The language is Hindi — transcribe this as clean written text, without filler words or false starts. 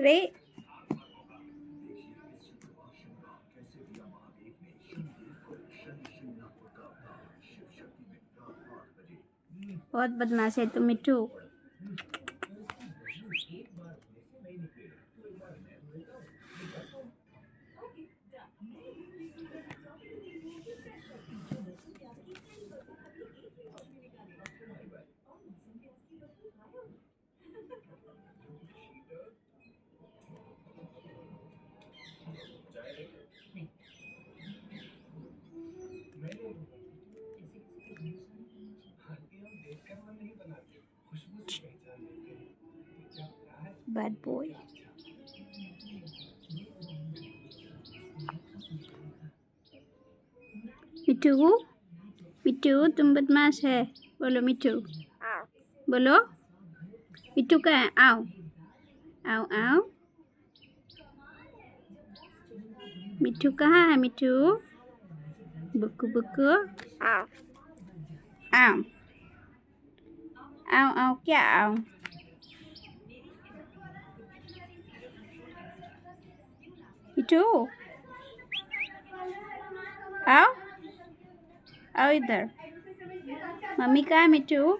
3. बहुत बदमाश है तुम मिट्टू। Bad boy. मिट्टू मिट्टू तुम बदमाश है। बोलो मिट्टू। बोलो मिट्टू कहाँ है? आओ आओ आओ। मिट्टू कहाँ है? मिट्टू बुक्कू बुक्कू। आओ आओ आओ आओ। क्या आओ? मिट्टू आओ आओ इधर। मम्मी कहाँ है मिट्टू?